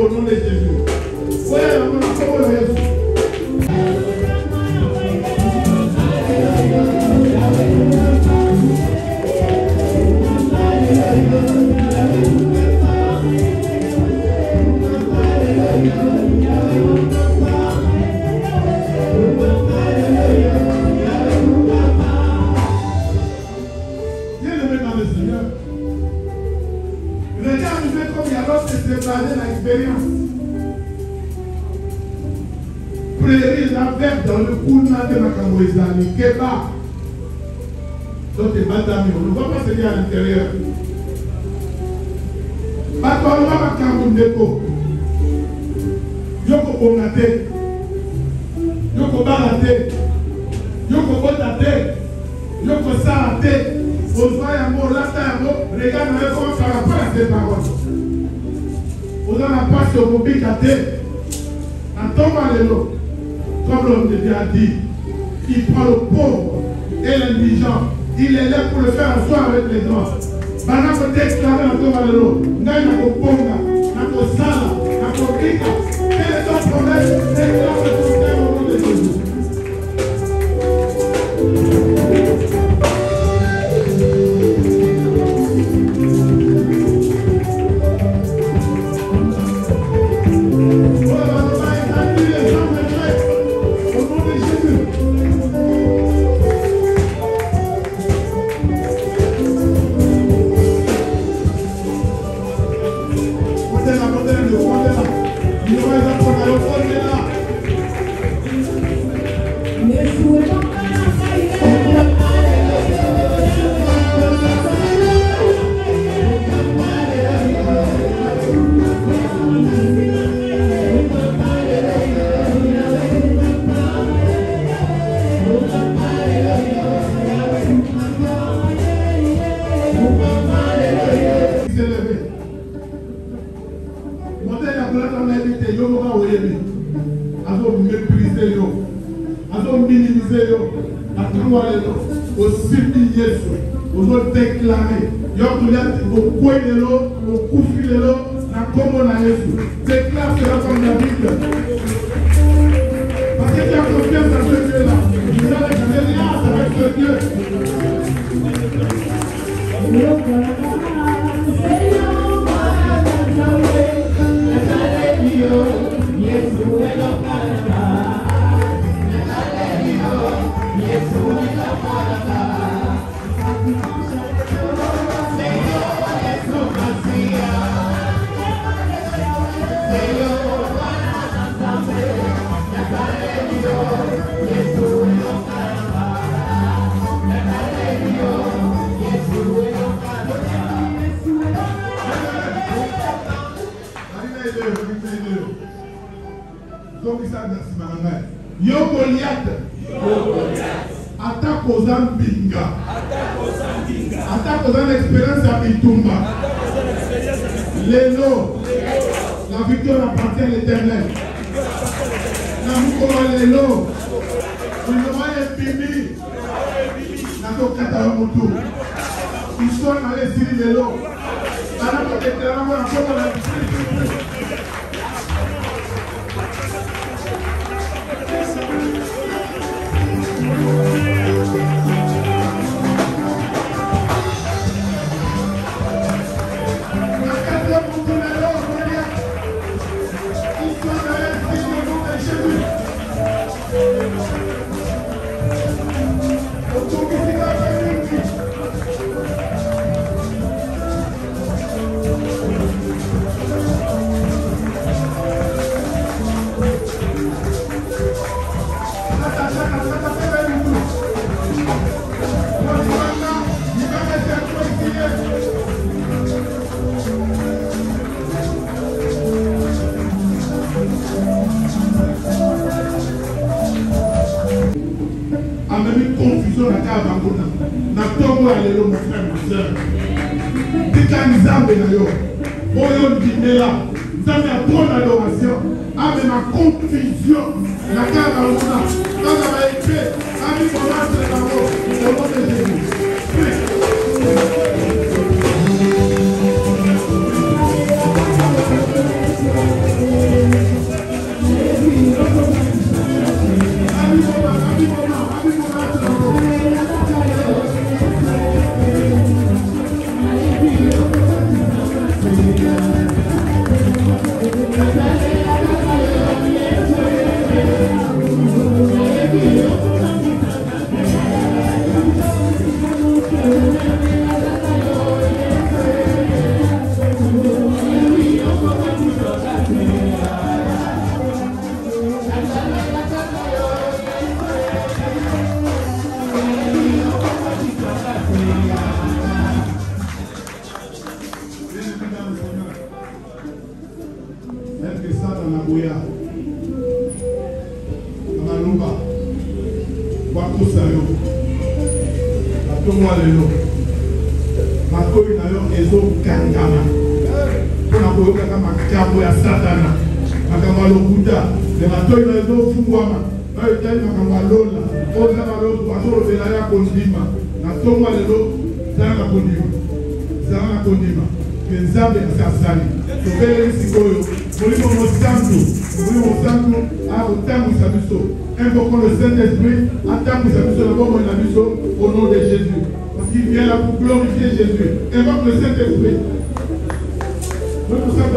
nom de Jésus. Dans le Kouna de Makamouizani, Keba. Donc, c'est Badami. On ne va pas se dire à l'intérieur. Batalwa Makamundeko. Yoko Bongate. Yoko Barate. Yoko Botate. Yoko Sarate. Ozoyamo, Latayamo. Regarde comment par rapport à ces paroles. On a la passe au Bobikate. Attends-moi les lots. Comme l'homme de Dieu a dit, il prend le pauvre et l'indigent, il est là pour le faire asseoir avec les grands. Maintenant, peut déclarer dans ton malheur, n'a pas de bonga, n'a pas de sala, n'a pas de kika. Quel est ton problème? Déclare le système au nom de Jésus. Déclare cela comme la Bible. Parce que tu as confiance dans ce Dieu-là. Tu as l'expérience avec ce Dieu. Yo Goliath, attaque aux Ambinga, attaque aux expériences à Bitumba. Lélo, la victoire appartient à l'Éternel. Namukoma Lélo, il n'y aura pas Bimi, Nato Katamutu. Ils sont allés sur Lélo. Alors que déclarons la faute à la confusion, la carte à l'eau, dans la épée, à l'immonance de la mort, au nom de Jésus. Naluba, Wakosayo, Atomo Lelo, Makoi Nayo, Ezo Kangama, Konakoyo Kama Kabo ya Satana, Makama Lokuta, le Matoi Nayo Fungwama, Nayo Tani Makama Lola, Oza Malo, Wasoro Belaya Kondima, Natomo Lelo, Zanga Kondima, Zanga Kondima, Kenzabe Kasasani, Tobele Sikoyo, Molimo Mosanto, à autant que Sabiso. Invoquons le Saint-Esprit, attends que Sabiso d'abord mon abisso au nom de Jésus. Parce qu'il vient là pour glorifier Jésus. Invoque le Saint-Esprit. Nous nous sommes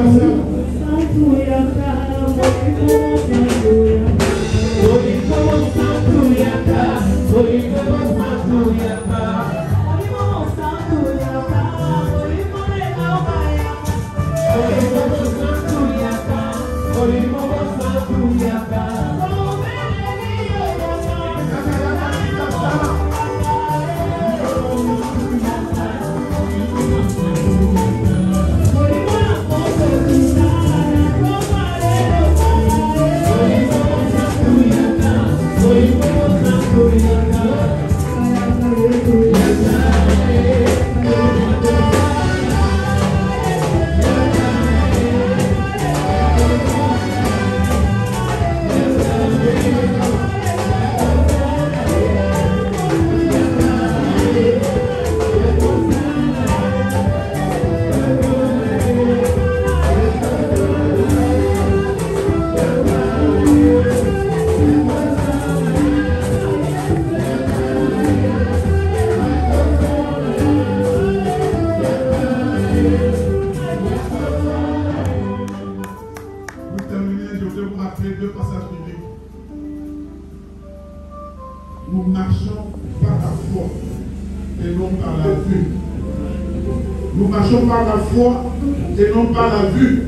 et non par la vue.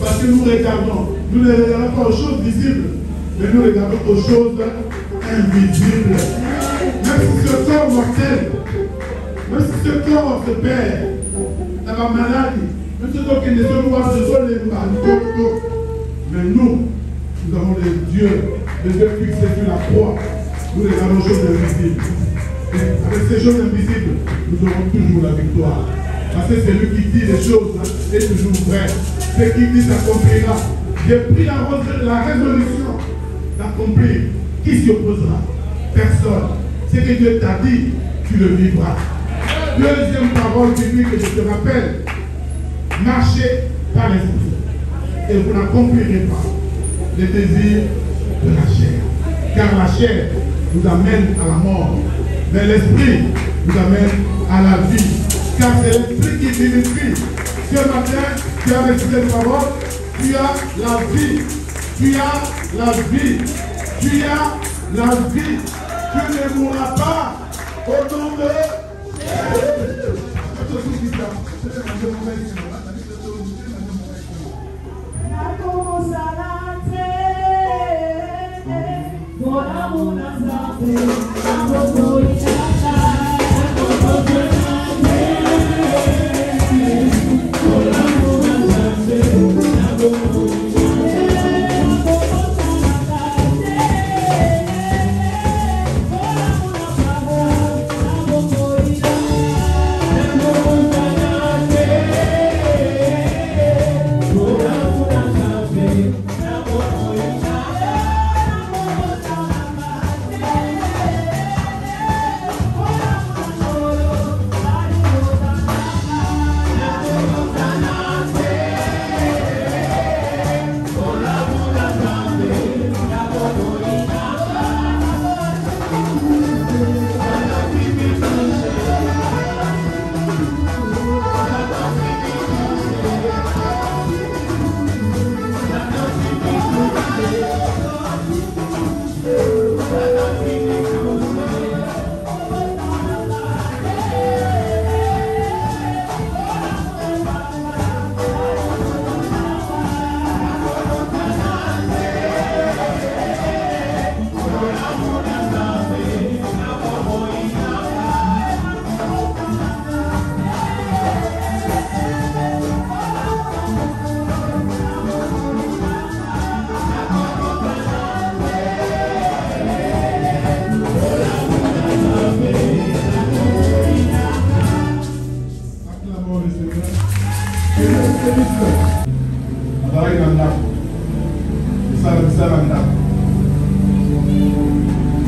Parce que nous regardons, nous ne regardons pas aux choses visibles, mais nous regardons aux choses invisibles. Même si ce corps mortel, même si ce corps se perd dans la maladie, même si ce corps qui ne se voit, mais nous avons les yeux fixés sur la croix. Nous regardons aux choses invisibles. Et avec ces choses invisibles, nous aurons toujours la victoire. Parce que c'est lui qui dit les choses est toujours vrai. Ce qui dit s'accomplira. J'ai pris la résolution d'accomplir. Qui s'y opposera? Personne. Ce que Dieu t'a dit, tu le vivras. Deuxième parole biblique que je te rappelle. Marchez par l'esprit. Et vous n'accomplirez pas les désirs de la chair. Car la chair nous amène à la mort. Mais l'esprit nous amène à la vie. Car c'est l'esprit qui vivifie. Ce matin, tu as reçu cette parole, tu as la vie. Tu as la vie. Tu as la vie. Tu ne mourras pas au nom de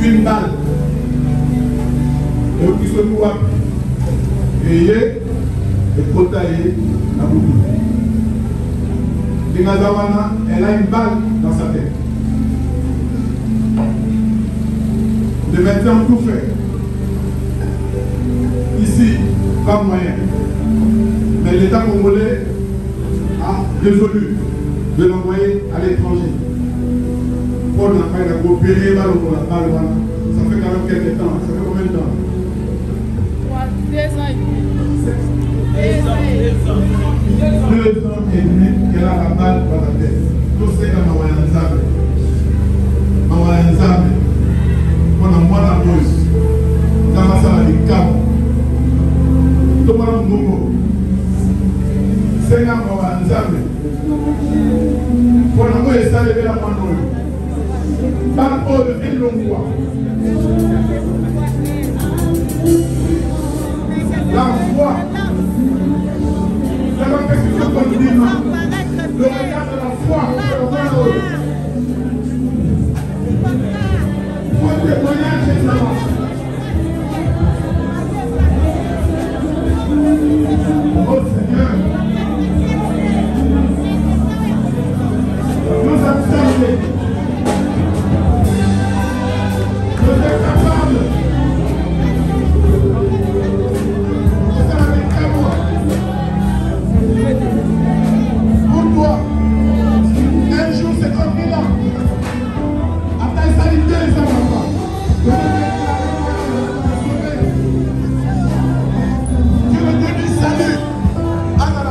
Une balle. Et qui se voit payer et protailler la boucle. Lingazawana, elle a une balle dans sa tête. Le médecin tout fait. Ici, pas moyen. Mais l'État congolais a résolu de l'envoyer à l'étranger. Pour n'a pas coopéré, ça fait quand même quelques temps. Ça fait combien de temps? 2 ans et demi. 2 ans et demi qu'elle a la balle dans la tête. Tout ce que Mawayanzame. On a moins la pause. Dans la salle des câbles. Tout le monde nouveau. C'est un Mawayanzame. On a moins installé la main. Par ordre et l'envoi. La foi. La perfection continue. Le regard de la foi. Pour témoignage et ça. Oh Seigneur. Nous acceptons. Vous êtes capable. Vous êtes capable. Pour toi, un jour c'est comme 1000 ans. Après ça, il y a 2 ans. Dieu me donne du salut. À la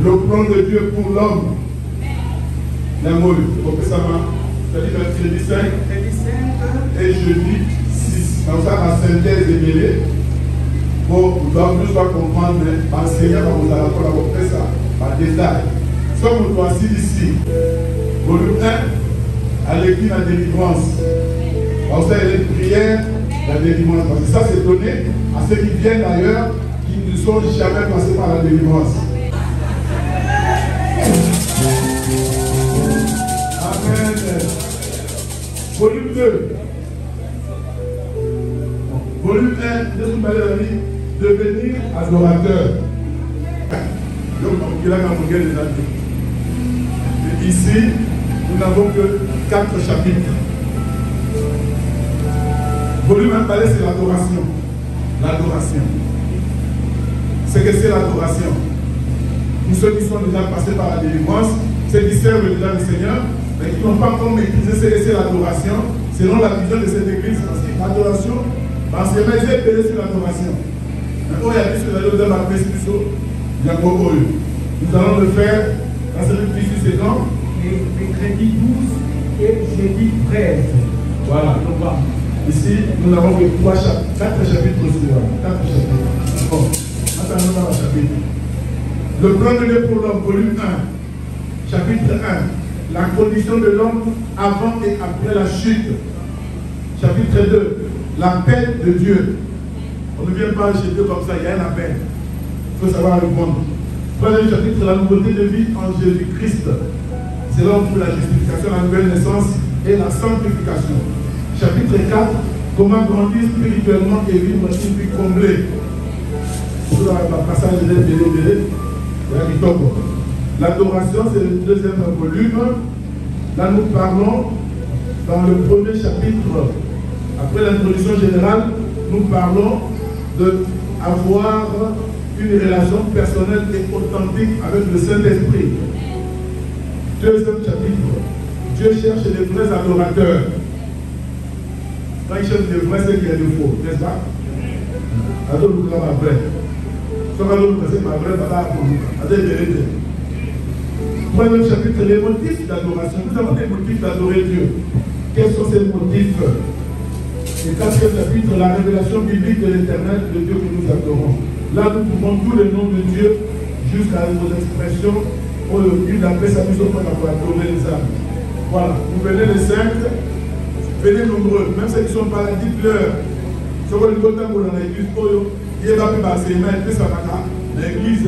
le plan de Dieu pour l'homme. La mole, c'est-à-dire mercredi 5 et jeudi 6. Comme ça, la synthèse est mêlée. Pour nous comprendre, l'enseignant va vous apporter ça par détail. Comme nous voici ici, volume 1, à l'église de la délivrance. Comme ça, il y a une prière la délivrance. Parce que ça, c'est donné à ceux qui viennent d'ailleurs, qui ne sont jamais passés par la délivrance. Amen. Volume 2. Volume 1, de toute manière, devenir adorateur. Donc, il a gagné les adultes. Ici, nous n'avons que 4 chapitres. Volume 1, c'est l'adoration. L'adoration. C'est que c'est l'adoration. Pour ceux qui sont déjà passés par la délivrance, ceux qui servent déjà le Seigneur, mais qui n'ont pas encore maîtrisé ce que c'est l'adoration, selon la vision de cette église. Parce que l'adoration, parce que j'ai appelé sur l'adoration. Mais il y a plus que dans la presse du saut, il y a beaucoup. Nous allons le faire dans ce qui suit séquent. Mercredi 12 et jeudi 13. Voilà. Ici, nous n'avons que 4 chapitres aussi. 4 chapitres. Bon, attendons dans le chapitre. Le plan de Dieu pour l'homme, volume 1, chapitre 1. La condition de l'homme avant et après la chute. Chapitre 2. L'appel de Dieu. On ne vient pas chez Dieu comme ça, il y a un appel. Il faut savoir répondre. Troisième chapitre, la nouveauté de vie en Jésus-Christ. C'est là pour la justification, la nouvelle naissance et la sanctification. Chapitre 4, comment grandir spirituellement et vivre une vie comblée. Sur le passage de l'adoration, c'est le deuxième volume. Là, nous parlons dans le premier chapitre. Après l'introduction générale, nous parlons d'avoir une relation personnelle et authentique avec le Saint-Esprit. Deuxième chapitre, Dieu cherche les vrais adorateurs. Quand il cherche les vrais, c'est qu'il y a des faux, n'est-ce pas? Adore le pas vrai. Soit adore le c'est pas vrai, troisième chapitre, les motifs d'adoration. Nous avons des motifs d'adorer Dieu. Quels sont ces motifs? Et quatrième chapitre, la révélation biblique de l'éternel, de Dieu que nous adorons. Là, nous pouvons tous les noms de Dieu jusqu'à vos expressions. Une après sa mise au point pour adorer les âmes. Voilà, vous venez les 5, venez nombreux, même ceux qui ne sont pas là, dites-leur. Ce qu'on dit dans l'église, il va plus passer, mais il fait ça dans l'église,